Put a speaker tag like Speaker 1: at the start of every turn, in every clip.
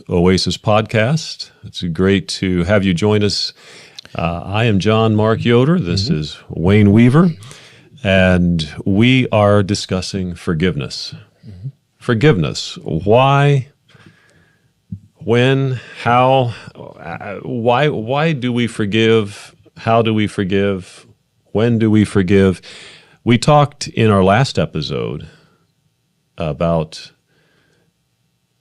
Speaker 1: Oasis Podcast. It's great to have you join us. I am John Mark Yoder. This is Wayne Weaver, and we are discussing forgiveness. Forgiveness. Why, when, how, why do we forgive? How do we forgive? When do we forgive? We talked in our last episode about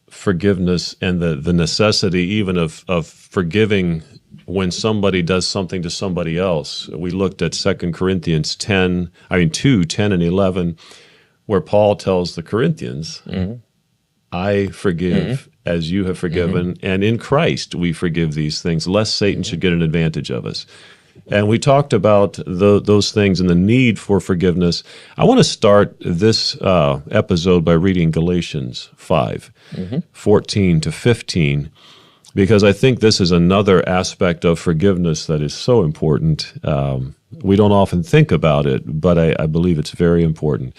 Speaker 1: forgiveness and the necessity even of forgiving when somebody does something to somebody else. We looked at 2 Corinthians 2, 10 and 11, where Paul tells the Corinthians, I forgive as you have forgiven, and in Christ we forgive these things, lest Satan should get an advantage of us. And we talked about those things and the need for forgiveness. I want to start this episode by reading Galatians 5, 14 to 15, because I think this is another aspect of forgiveness that is so important. We don't often think about it, but I believe it's very important.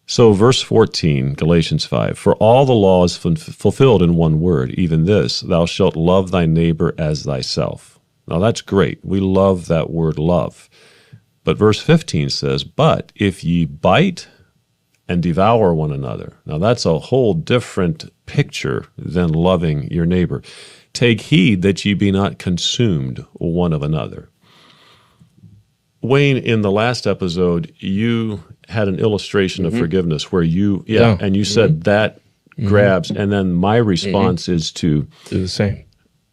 Speaker 1: So verse 14, Galatians 5, for all the law is fulfilled in one word, even this, thou shalt love thy neighbor as thyself. Now that's great. We love that word love. But verse 15 says, but if ye bite and devour one another. Now that's a whole different picture than loving your neighbor. Take heed that ye be not consumed one of another. Wayne, in the last episode, you had an illustration of forgiveness where you said that grabs, and then my response is to
Speaker 2: do the same.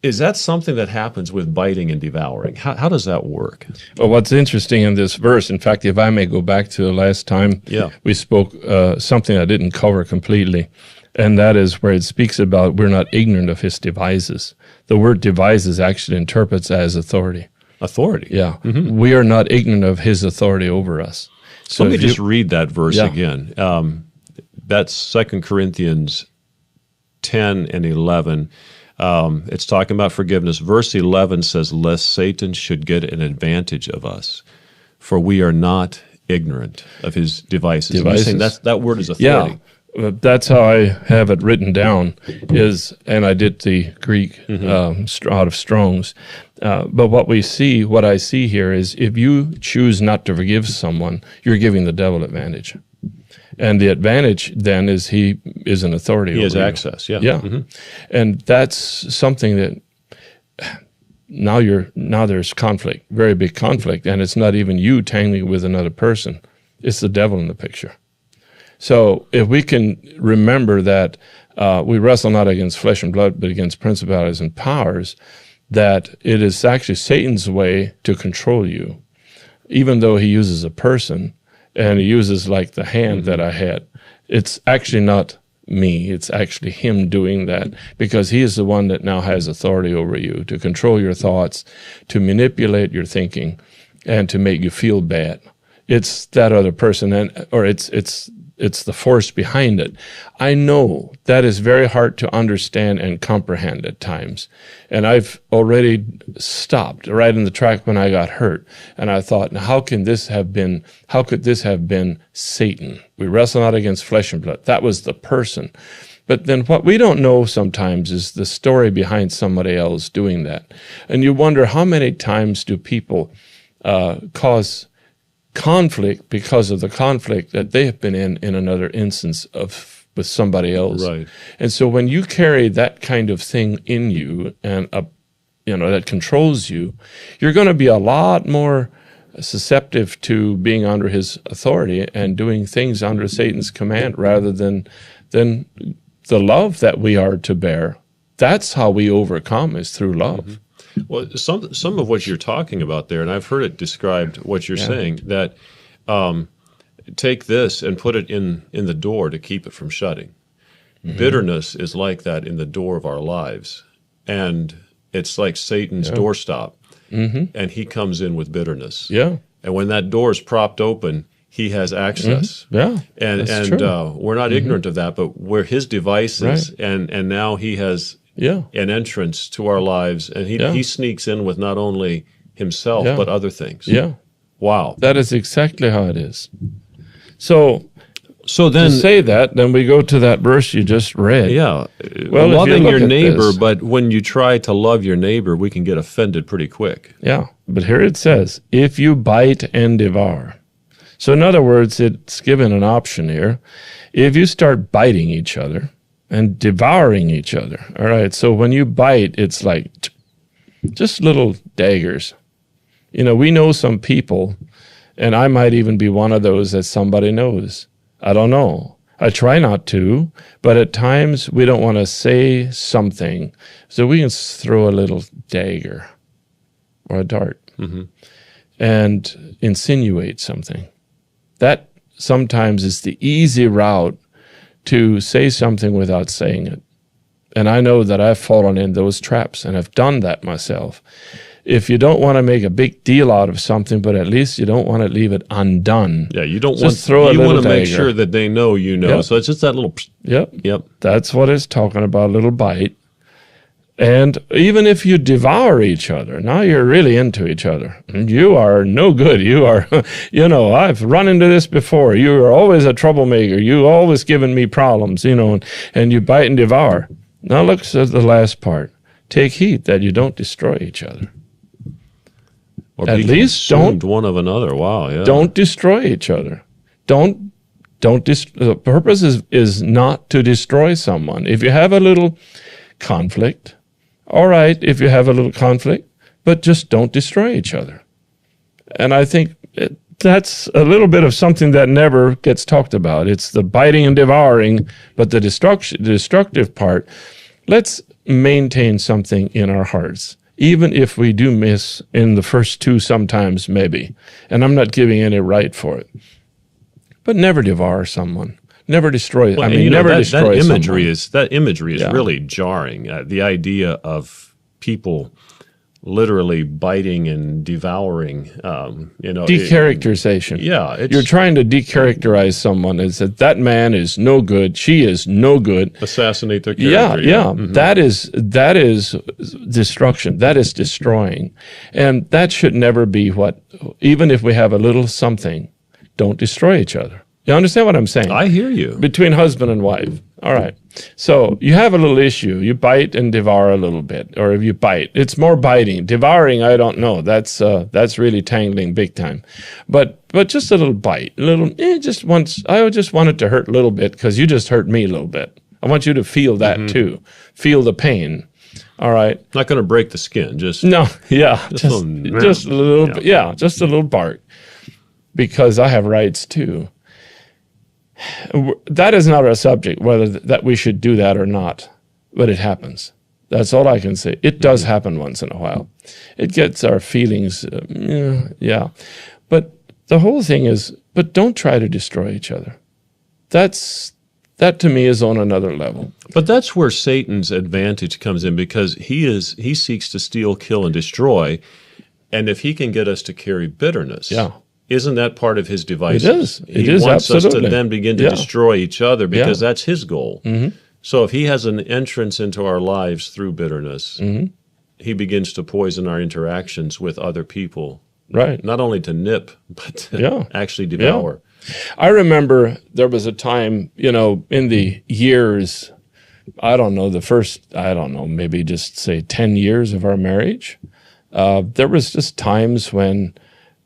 Speaker 1: Is that something that happens with biting and devouring? How does that work?
Speaker 2: Well, what's interesting in this verse, in fact, if I may go back to the last time we spoke, something I didn't cover completely, and that is where it speaks about we're not ignorant of his devices. The word devices actually interprets as authority.
Speaker 1: Authority?
Speaker 2: Yeah. We are not ignorant of his authority over us.
Speaker 1: So let me just read that verse again. That's 2 Corinthians 10 and 11. It's talking about forgiveness. Verse 11 says, lest Satan should get an advantage of us, for we are not ignorant of his devices. You're saying that word is authority.
Speaker 2: Yeah, that's how I have it written down, and I did the Greek out of Strong's. But what I see here is if you choose not to forgive someone, you're giving the devil advantage. And the advantage then is he is an authority over you.
Speaker 1: He has access,
Speaker 2: Yeah. And that's something that now there's conflict, very big conflict, and it's not even you tangling with another person. It's the devil in the picture. So if we can remember that we wrestle not against flesh and blood, but against principalities and powers, that it is actually Satan's way to control you, even though he uses a person, and he uses like the hand that I had. It's actually not me. It's actually him doing that, because he is the one that now has authority over you to control your thoughts, to manipulate your thinking, and to make you feel bad. It's that other person, or it's the force behind it. I know that is very hard to understand and comprehend at times. And I've already stopped right in the track when I got hurt. And I thought, now how could this have been Satan? We wrestle not against flesh and blood. That was the person. But then what we don't know sometimes is the story behind somebody else doing that. And you wonder, how many times do people cause conflict because of the conflict that they have been in another instance with somebody else.
Speaker 1: Right.
Speaker 2: And so when you carry that kind of thing in you and that controls you, you're going to be a lot more susceptible to being under his authority and doing things under Satan's command rather than the love that we are to bear. That's how we overcome, is through love.
Speaker 1: Well, some of what you're talking about there, and I've heard it described, what you're saying, that take this and put it in the door to keep it from shutting. Bitterness is like that in the door of our lives, and it's like Satan's doorstop, and he comes in with bitterness.
Speaker 2: Yeah.
Speaker 1: And when that door is propped open, he has access.
Speaker 2: Yeah,
Speaker 1: and we're not ignorant of that, but we're his devices, and now he has an entrance to our lives, and he sneaks in with not only himself but other things.
Speaker 2: Yeah.
Speaker 1: Wow.
Speaker 2: That is exactly how it is. So
Speaker 1: So
Speaker 2: to
Speaker 1: then,
Speaker 2: say that, then we go to that verse you just read.
Speaker 1: yeah,
Speaker 2: Well, if you
Speaker 1: loving
Speaker 2: look
Speaker 1: your
Speaker 2: at
Speaker 1: neighbor,
Speaker 2: this-
Speaker 1: but when you try to love your neighbor, we can get offended pretty quick.
Speaker 2: Yeah, but here it says, if you bite and devour. So in other words, it's given an option here. If you start biting each other and devouring each other, all right, so when you bite, it's like just little daggers. You know, we know some people, and I might even be one of those that somebody knows. I don't know. I try not to, but at times we don't want to say something, so we can throw a little dagger or a dart and insinuate something. That sometimes is the easy route to say something without saying it. And I know that I've fallen in those traps and have done that myself. If you don't want to make a big deal out of something, but at least you don't want to leave it undone.
Speaker 1: Yeah, you don't
Speaker 2: Just throw a
Speaker 1: you
Speaker 2: little
Speaker 1: want to make
Speaker 2: dagger.
Speaker 1: sure that they know you know.
Speaker 2: Yep.
Speaker 1: So it's just that little.
Speaker 2: Yep.
Speaker 1: Yep.
Speaker 2: That's what it's talking about, a little bite. And even if you devour each other, now you're really into each other. And you are no good. You are, you know, I've run into this before. You are always a troublemaker. You always giving me problems, you know, and you bite and devour. Now look at the last part. Take heed that you don't destroy each other.
Speaker 1: Or
Speaker 2: At
Speaker 1: be
Speaker 2: least
Speaker 1: consumed one of another. Wow. Yeah.
Speaker 2: Don't destroy each other. The purpose is not to destroy someone. If you have a little conflict, all right, if you have a little conflict, but just don't destroy each other. And I think that's a little bit of something that never gets talked about. It's the biting and devouring, but the destructive part. Let's maintain something in our hearts, even if we do miss in the first two sometimes, maybe. And I'm not giving any right for it. But never devour someone. Never destroy.
Speaker 1: Well,
Speaker 2: I mean, never destroy
Speaker 1: that imagery
Speaker 2: someone.
Speaker 1: is
Speaker 2: Yeah.
Speaker 1: really jarring. The idea of people literally biting and devouring. You know,
Speaker 2: Decharacterization.
Speaker 1: it's
Speaker 2: You're trying to decharacterize someone as that man is no good, she is no good.
Speaker 1: assassinate their
Speaker 2: Yeah,
Speaker 1: character.
Speaker 2: yeah. That is destruction. That is destroying. And that should never be what, even if we have a little something, don't destroy each other. You understand what I'm saying?
Speaker 1: I hear you.
Speaker 2: Between husband and wife. All right. So you have a little issue. You bite and devour a little bit, or if you bite, it's more biting. Devouring, I don't know. That's really tangling big time. But just a little bite, a little. Just once. I just want it to hurt a little bit because you just hurt me a little bit. I want you to feel that too. Feel the pain. All right.
Speaker 1: Not going to break the skin. Just
Speaker 2: No. Yeah.
Speaker 1: Just
Speaker 2: Just
Speaker 1: a little-
Speaker 2: just a little. bit. Yeah. Just a little bark. Because I have rights too. That is not our subject, whether that we should do that or not, but it happens. That's all I can say. It does happen once in a while. It gets our feelings, yeah. But the whole thing is, but don't try to destroy each other. That to me is on another level.
Speaker 1: But that's where Satan's advantage comes in, because he seeks to steal, kill, and destroy. And if he can get us to carry bitterness,
Speaker 2: Yeah.
Speaker 1: isn't that part of his devices?
Speaker 2: It is. It
Speaker 1: He
Speaker 2: is,
Speaker 1: wants us
Speaker 2: absolutely.
Speaker 1: to then begin to
Speaker 2: Yeah.
Speaker 1: destroy each other, because
Speaker 2: Yeah.
Speaker 1: that's his goal. So if he has an entrance into our lives through bitterness, he begins to poison our interactions with other people,
Speaker 2: Right.
Speaker 1: not only to nip, but to
Speaker 2: Yeah.
Speaker 1: actually devour.
Speaker 2: I remember there was a time, in the years, maybe just say 10 years of our marriage, there was just times when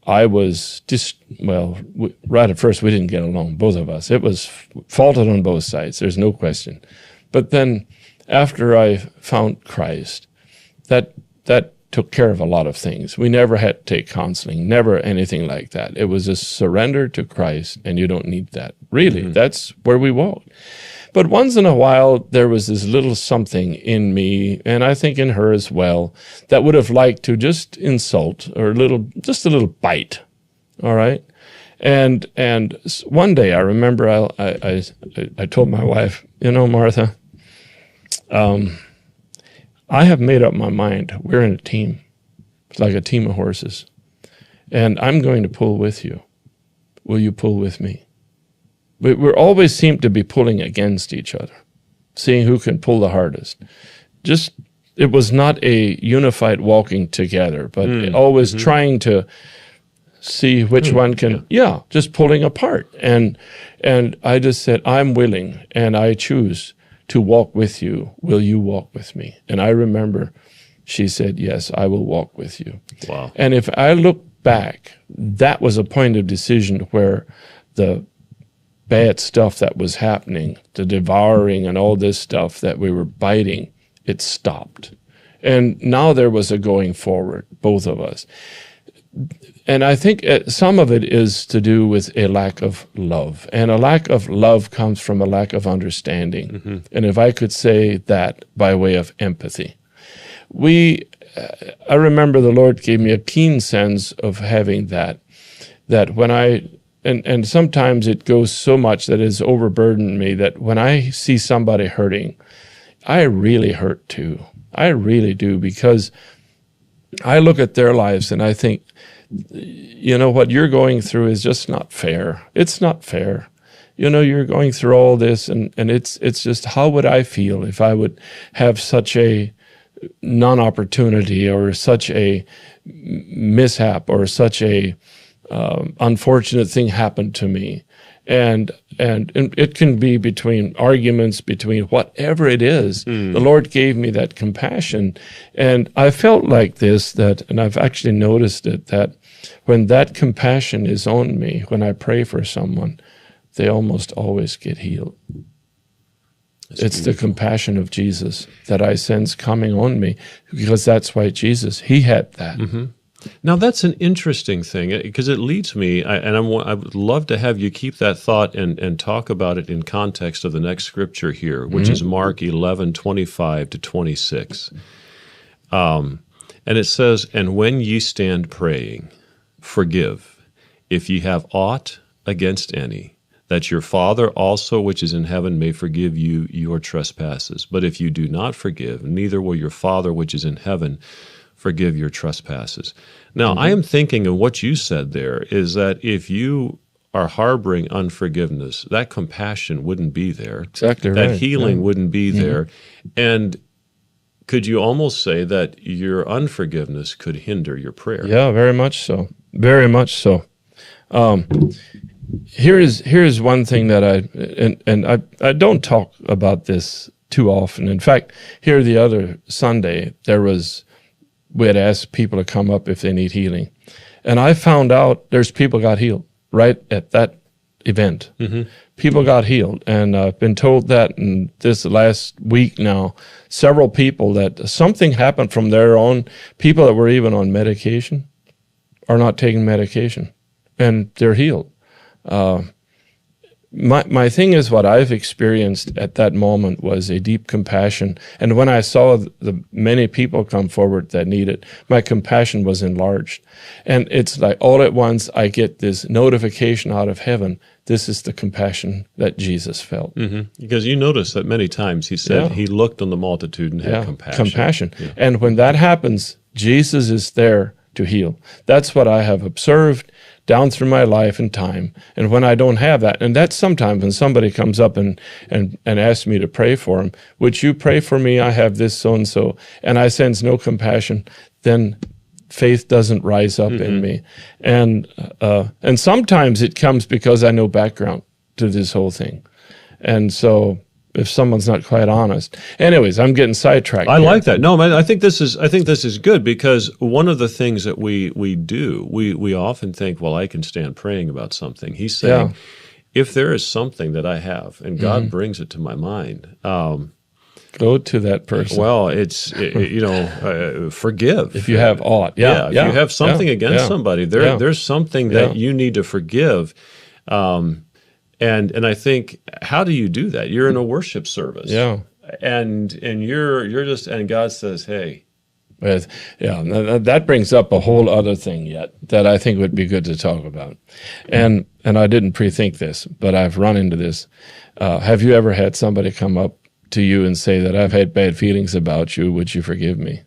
Speaker 2: I was right at first we didn't get along, both of us. It was faulted on both sides, there's no question. But then after I found Christ, that took care of a lot of things. We never had to take counseling, never anything like that. It was a surrender to Christ, and you don't need that. Really, that's where we walked. But once in a while, there was this little something in me, and I think in her as well, that would have liked to just insult or just a little bite. All right, and one day I remember I told my wife, Martha, I have made up my mind. We're in a team. It's like a team of horses, and I'm going to pull with you. Will you pull with me? We always seem to be pulling against each other, seeing who can pull the hardest. It was not a unified walking together, but always trying to see which one can, just pulling apart. And I just said, I'm willing and I choose to walk with you. Will you walk with me? And I remember she said, yes, I will walk with you.
Speaker 1: Wow.
Speaker 2: And if I look back, that was a point of decision where the bad stuff that was happening, the devouring and all this stuff that we were biting, it stopped. And now there was a going forward, both of us. And I think some of it is to do with a lack of love. And a lack of love comes from a lack of understanding. Mm-hmm. And if I could say that by way of empathy. I remember the Lord gave me a keen sense of having that when and sometimes it goes so much that it's overburdened me that when I see somebody hurting, I really hurt too. I really do, because I look at their lives and I think, what you're going through is just not fair. It's not fair. You're going through all this and it's just, how would I feel if I would have such a non-opportunity or such a mishap or such a unfortunate thing happened to me. And it can be between arguments, between whatever it is. The Lord gave me that compassion. And I felt like this, and I've actually noticed it, that when that compassion is on me, when I pray for someone, they almost always get healed. It's the compassion of Jesus that I sense coming on me, because that's why Jesus, he had that.
Speaker 1: Mm-hmm. Now, that's an interesting thing, because it leads me, I would love to have you keep that thought and talk about it in context of the next scripture here, which is Mark 11:25-26. And it says, "And when ye stand praying, forgive, if ye have aught against any, that your Father also which is in heaven may forgive you your trespasses. But if you do not forgive, neither will your Father which is in heaven forgive your trespasses." Now, I am thinking of what you said there is that if you are harboring unforgiveness, that compassion wouldn't be there.
Speaker 2: Exactly
Speaker 1: that
Speaker 2: right.
Speaker 1: Healing wouldn't be there. And could you almost say that your unforgiveness could hinder your prayer?
Speaker 2: Yeah, very much so. Very much so. Here's one thing that I don't talk about this too often. In fact, here the other Sunday, we had asked people to come up if they need healing. And I found out there's people got healed right at that event. Mm-hmm. People got healed. And I've been told that in this last week now, several people that something happened from their own, people that were even on medication are not taking medication, and they're healed. My thing is, what I've experienced at that moment was a deep compassion. And when I saw the many people come forward that need it, my compassion was enlarged. And it's like all at once I get this notification out of heaven. This is the compassion that Jesus felt.
Speaker 1: Mm-hmm. Because you notice that many times he said he looked on the multitude and had compassion.
Speaker 2: Yeah. And when that happens, Jesus is there to heal. That's what I have observed down through my life and time. And when I don't have that, and that's sometimes when somebody comes up and asks me to pray for them, would you pray for me? I have this so-and-so, and I sense no compassion, then faith doesn't rise up in me. And sometimes it comes because I know background to this whole thing. And so if someone's not quite honest. Anyways, I'm getting sidetracked.
Speaker 1: I like that. No, man, I think this is good, because one of the things that we do, we often think, well, I can stand praying about something. He's saying, if there is something that I have and God brings it to my mind,
Speaker 2: go to that person.
Speaker 1: Well, it's forgive
Speaker 2: if you have aught.
Speaker 1: If you have something against somebody, there's something that you need to forgive. And I think, how do you do that? You're in a worship service, and you're just, and God says, "Hey,"
Speaker 2: that brings up a whole other thing yet that I think would be good to talk about, and I didn't pre-think this, but I've run into this. Have you ever had somebody come up to you and say that I've had bad feelings about you? Would you forgive me?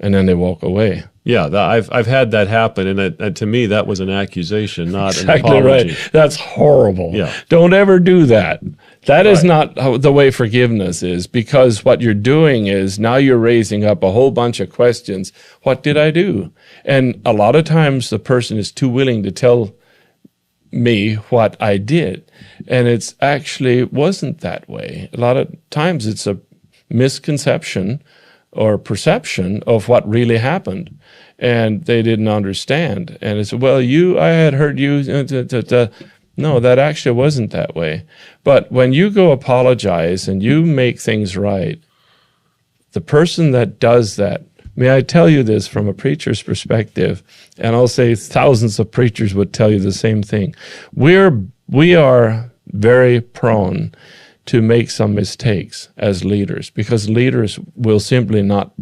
Speaker 2: and then they walk away.
Speaker 1: Yeah, I've had that happen, and to me that was an accusation, not
Speaker 2: Exactly
Speaker 1: an apology.
Speaker 2: right. That's horrible.
Speaker 1: Yeah.
Speaker 2: Don't ever do that. That is
Speaker 1: Right.
Speaker 2: not how the way forgiveness is, because what you're doing is now you're raising up a whole bunch of questions. What did I do? And a lot of times the person is too willing to tell me what I did. And it's actually wasn't that way. A lot of times it's a misconception or perception of what really happened. And they didn't understand. And it's, well, I had heard you. No, that actually wasn't that way. But when you go apologize and you make things right, the person that does that, may I tell you this from a preacher's perspective, and I'll say thousands of preachers would tell you the same thing. We are very prone to make some mistakes as leaders, because leaders will simply not.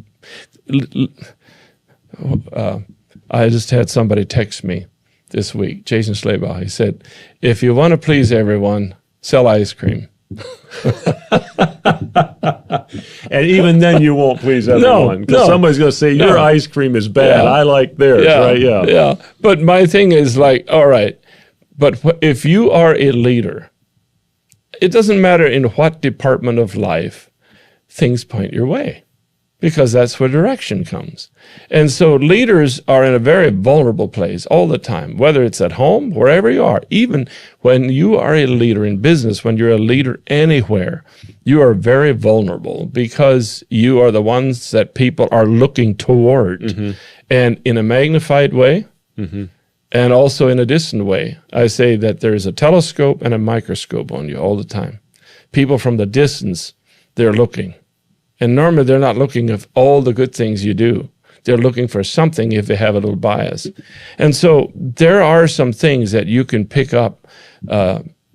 Speaker 2: I just had somebody text me this week, Jason Slabaugh. He said, if you want to please everyone, sell ice cream.
Speaker 1: And even then you won't please everyone, because somebody's going to say, your ice cream is bad. I like theirs, right?
Speaker 2: Yeah. But my thing is like, all right, but if you are a leader, it doesn't matter in what department of life, things point your way, because that's where direction comes. And so leaders are in a very vulnerable place all the time, whether it's at home, wherever you are. Even when you are a leader in business, when you're a leader anywhere, you are very vulnerable, because you are the ones that people are looking toward, and in a magnified way, and also in a distant way. I say that there's a telescope and a microscope on you all the time. People from the distance, they're looking. And normally they're not looking at all the good things you do. They're looking for something if they have a little bias. And so there are some things that you can pick up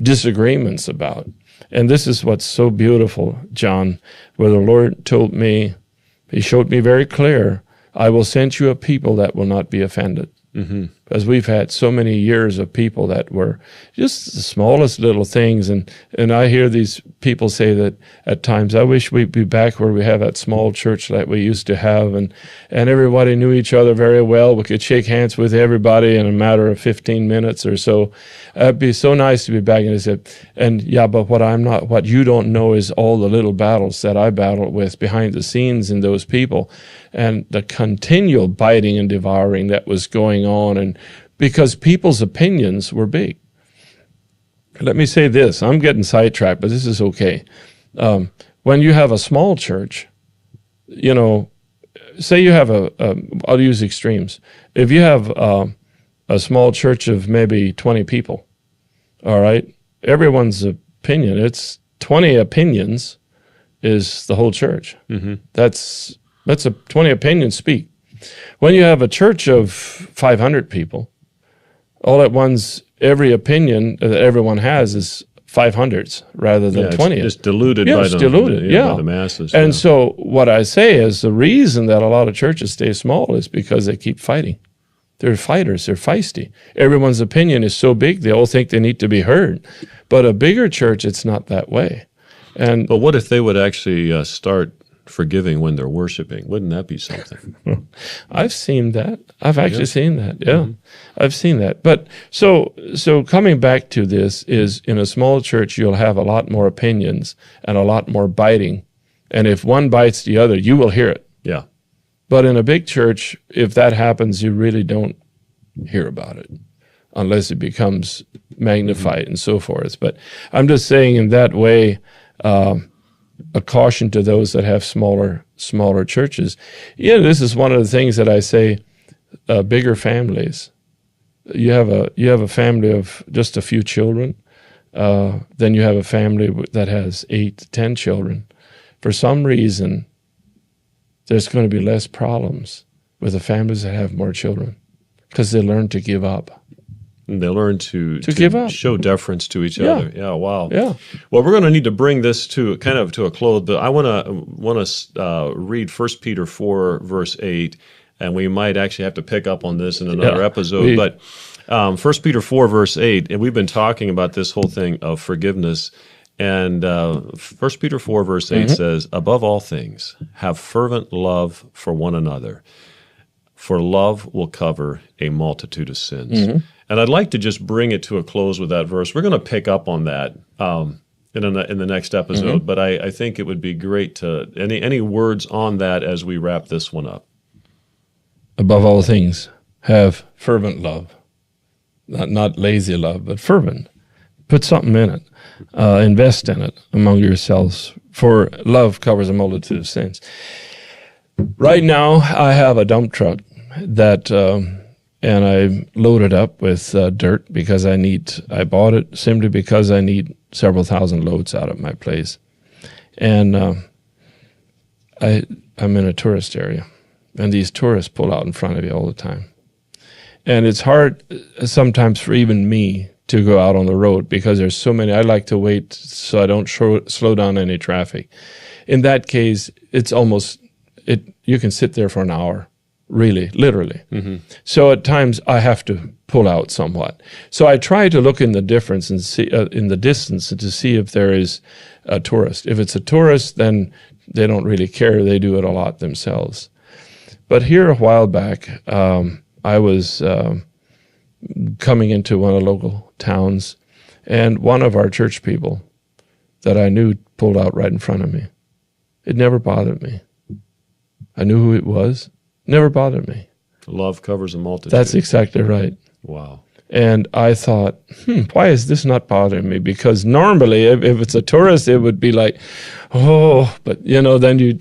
Speaker 2: disagreements about. And this is what's so beautiful, John, where the Lord told me, he showed me very clear, I will send you a people that will not be offended. Because we've had so many years of people that were just the smallest little things. And I hear these people say that at times, I wish we'd be back where we have that small church that we used to have. And everybody knew each other very well. We could shake hands with everybody in a matter of 15 minutes or so. It'd be so nice to be back. And I said, but what you don't know is all the little battles that I battled with behind the scenes in those people, and the continual biting and devouring that was going on, and because people's opinions were big. Let me say this, I'm getting sidetracked, but this is okay. When you have a small church, say you have I'll use extremes. If you have a small church of maybe 20 people, all right, everyone's opinion, it's 20 opinions is the whole church. That's 20 opinions speak. When you have a church of 500 people, all at once, every opinion that everyone has is 500s rather than 20.
Speaker 1: It's diluted by the masses.
Speaker 2: And so what I say is the reason that a lot of churches stay small is because they keep fighting. They're fighters. They're feisty. Everyone's opinion is so big, they all think they need to be heard. But a bigger church, it's not that way.
Speaker 1: But what if they would actually start forgiving when they're worshiping? Wouldn't that be something?
Speaker 2: I've seen that. I've actually seen that. Yeah, I've seen that. But so coming back to this is, in a small church, you'll have a lot more opinions and a lot more biting. And if one bites the other, you will hear it.
Speaker 1: Yeah.
Speaker 2: But in a big church, if that happens, you really don't hear about it unless it becomes magnified and so forth. But I'm just saying in that way, a caution to those that have smaller churches. This is one of the things that I say, bigger families. You have a family of just a few children, then you have a family that has 8 to 10 children. For some reason, there's going to be less problems with the families that have more children, because they learn to give up.
Speaker 1: And they learn to
Speaker 2: give up,
Speaker 1: show deference to each other. Yeah, wow.
Speaker 2: Yeah.
Speaker 1: Well, we're going to need to bring this to a close, but I want to read 1 Peter 4, verse 8, and we might actually have to pick up on this in another episode. But 1 Peter 4, verse 8, and we've been talking about this whole thing of forgiveness, And 1 Peter 4, verse 8 says, above all things, have fervent love for one another, for love will cover a multitude of sins. And I'd like to just bring it to a close with that verse. We're going to pick up on that in the next episode, but I think it would be great to, any words on that as we wrap this one up?
Speaker 2: Above all things, have fervent love. Not lazy love, but fervent. Put something in it. Invest in it among yourselves, for love covers a multitude of sins. Right now, I have a dump truck that, and I loaded up with dirt because I bought it simply because I need several thousand loads out of my place. And I'm in a tourist area, and these tourists pull out in front of you all the time. And it's hard sometimes for even me to go out on the road because there's so many. I like to wait so I don't slow down any traffic. In that case, it's almost, you can sit there for an hour, really, literally. So at times I have to pull out somewhat. So I try to look in the difference and see in the distance to see if there is a tourist. If it's a tourist, then they don't really care. They do it a lot themselves. But here a while back, I was coming into one of the local towns, and one of our church people that I knew pulled out right in front of me. It never bothered me. I knew who it was. Never bothered me.
Speaker 1: Love covers a multitude.
Speaker 2: That's exactly right.
Speaker 1: Wow.
Speaker 2: And I thought, why is this not bothering me? Because normally, if it's a tourist, it would be like, oh, but then you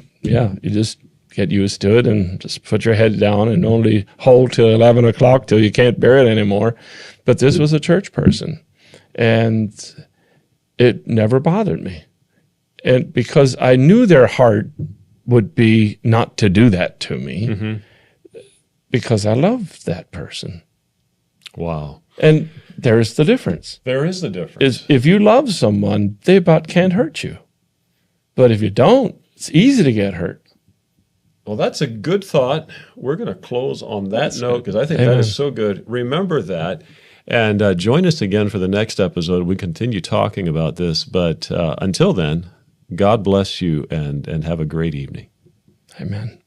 Speaker 2: just get used to it and just put your head down and only hold till 11 o'clock till you can't bear it anymore. But this was a church person, and it never bothered me. And because I knew their heart would be not to do that to me, because I loved that person.
Speaker 1: Wow.
Speaker 2: And there's the difference.
Speaker 1: There is the difference.
Speaker 2: If you love someone, they about can't hurt you. But if you don't, it's easy to get hurt.
Speaker 1: Well, that's a good thought. We're going to close on that note because I think that is so good. Remember that. And join us again for the next episode. We continue talking about this. But until then, God bless you and have a great evening.
Speaker 2: Amen.